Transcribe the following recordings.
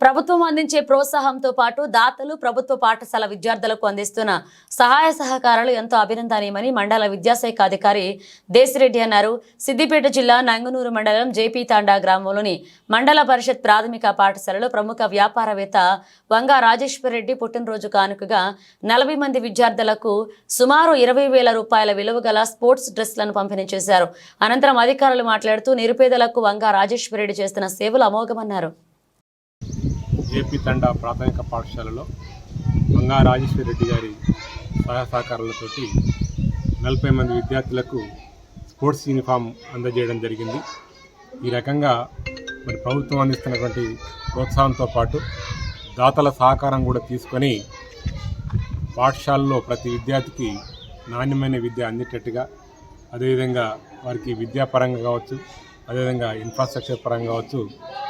ప్రభుత్వం అందించే ప్రోత్సాహంతో పాటు దాతలు ప్రభుత్వ పాఠశాల విద్యార్థులకు అందిస్తున్న సహాయ సహకారాలు ఎంతో అభినందనీయమని మండల విద్యాశాఖ అధికారి దేశిరెడ్డి అన్నారు. సిద్దిపేట జిల్లా నంగునూరు మండలం జేపీ తాండా గ్రామంలోని మండల పరిషత్ ప్రాథమిక పాఠశాలలో ప్రముఖ వ్యాపారవేత్త వంగా రాజేశ్వర్ రెడ్డి పుట్టినరోజు కానుకగా 40 మంది విద్యార్థులకు సుమారు 20,000 రూపాయల విలువ గల స్పోర్ట్స్ డ్రెస్లను పంపిణీ చేశారు. అనంతరం అధికారులు మాట్లాడుతూ నిరుపేదలకు వంగా రాజేశ్వర్ రెడ్డి చేస్తున్న సేవలు అమోఘమన్నారు. జేపీ తండా ప్రాథమిక పాఠశాలలో వంగా రాజేశ్వర్ రెడ్డి గారి సహాయ సహకారాలతోటి 40 మంది విద్యార్థులకు స్పోర్ట్స్ యూనిఫామ్ అందజేయడం జరిగింది. ఈ రకంగా మరి ప్రభుత్వం అందిస్తున్నటువంటి ప్రోత్సాహంతో పాటు దాతల సహకారం కూడా తీసుకొని పాఠశాలలో ప్రతి విద్యార్థికి నాణ్యమైన విద్య అందేటట్టుగా, అదేవిధంగా వారికి విద్యాపరంగా కావచ్చు, అదేవిధంగా ఇన్ఫ్రాస్ట్రక్చర్ పరంగా కావచ్చు,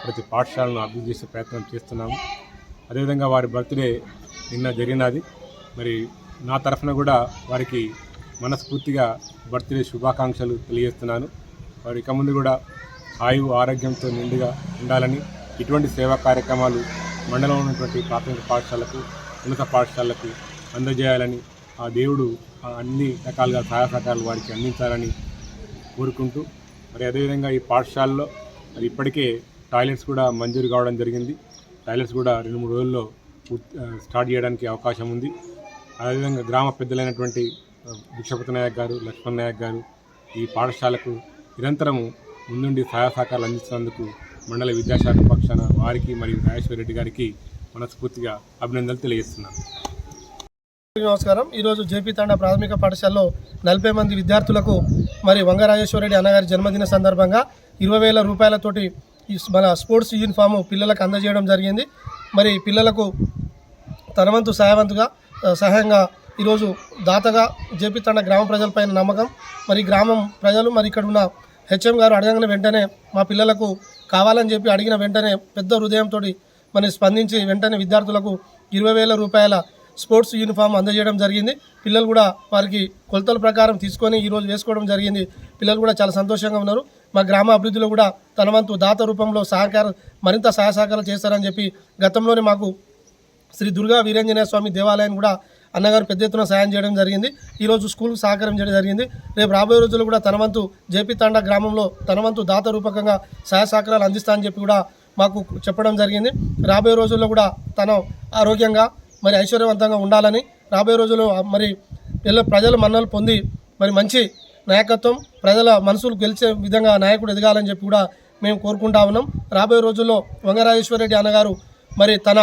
ప్రతి పాఠశాలను అభివృద్ధి చేసే ప్రయత్నం చేస్తున్నాము. అదేవిధంగా వారి బర్త్డే నిన్న జరిగినది. మరి నా తరఫున కూడా వారికి మనస్ఫూర్తిగా బర్త్డే శుభాకాంక్షలు తెలియజేస్తున్నాను. వారి ఇక ముందు కూడా ఆయువు ఆరోగ్యంతో నిండుగా ఉండాలని, ఇటువంటి సేవా కార్యక్రమాలు మండలంలో ఉన్నటువంటి ప్రాథమిక పాఠశాలకు, ఉన్నత పాఠశాలకు అందజేయాలని, ఆ దేవుడు అన్ని రకాలుగా సహాయ సహకారాలు వారికి అందించాలని కోరుకుంటూ, మరి అదేవిధంగా ఈ పాఠశాలలో మరి ఇప్పటికే టాయిలెట్స్ కూడా మంజూరు కావడం జరిగింది. టాయిలెట్స్ కూడా 2-3 రోజుల్లో స్టార్ట్ చేయడానికి అవకాశం ఉంది. అదేవిధంగా గ్రామ పెద్దలైనటువంటి భిక్షపతి నాయక్ గారు, లక్ష్మణ్ నాయక్ గారు ఈ పాఠశాలకు నిరంతరము ముందుండి సహాయ సహకారాలు అందిస్తున్నందుకు మండల విద్యాశాఖ పక్షాన వారికి మరియు రాజేశ్వర్ రెడ్డి గారికి మనస్ఫూర్తిగా అభినందనలు తెలియజేస్తున్నాను. నమస్కారం. ఈరోజు జేపీ తాండా ప్రాథమిక పాఠశాలలో 40 మంది విద్యార్థులకు మరి వంగా రాజేశ్వర్ రెడ్డి అన్నగారి జన్మదిన సందర్భంగా 20,000 రూపాయలతోటి మన స్పోర్ట్స్ యూనిఫామ్ పిల్లలకు అందజేయడం జరిగింది. మరి పిల్లలకు తనవంతు సహాయంగా ఈరోజు దాతగా జేపీ తాండా గ్రామ ప్రజలపైన నమ్మకం, మరి గ్రామం ప్రజలు మరి ఇక్కడ ఉన్న హెచ్ఎం గారు అడగన వెంటనే మా పిల్లలకు కావాలని చెప్పి అడిగిన వెంటనే పెద్ద హృదయంతో మరి స్పందించి వెంటనే విద్యార్థులకు 20,000 రూపాయల స్పోర్ట్స్ యూనిఫామ్ అందజేయడం జరిగింది. పిల్లలు కూడా వారికి కొలతల ప్రకారం తీసుకొని ఈరోజు వేసుకోవడం జరిగింది. పిల్లలు కూడా చాలా సంతోషంగా ఉన్నారు. మా గ్రామ అభివృద్ధిలో కూడా తన వంతు దాత రూపంలో మరింత సహాయ సహకారాలు చేస్తారని చెప్పి గతంలోనే మాకు శ్రీ దుర్గా వీరాంజనేయ స్వామి దేవాలయం కూడా అన్నగారు పెద్ద ఎత్తున సాయం చేయడం జరిగింది. ఈరోజు స్కూల్కి సహకారం చేయడం జరిగింది. రేపు రాబోయే రోజుల్లో కూడా తన వంతు జేపీ తాండా గ్రామంలో తన వంతు దాత రూపకంగా సహాయ సహకారాలు అందిస్తానని చెప్పి కూడా మాకు చెప్పడం జరిగింది. రాబోయే రోజుల్లో కూడా తను ఆరోగ్యంగా మరి ఐశ్వర్యవంతంగా ఉండాలని, రాబోయే రోజుల్లో మరి ప్రజల మన్నలు పొంది మరి మంచి నాయకత్వం, ప్రజల మనసులు గెలిచే విధంగా నాయకుడు ఎదగాలని చెప్పి కూడా మేము కోరుకుంటా ఉన్నాం. రాబోయే రోజుల్లో వంగరాజేశ్వర రెడ్డి అన్నగారు మరి తన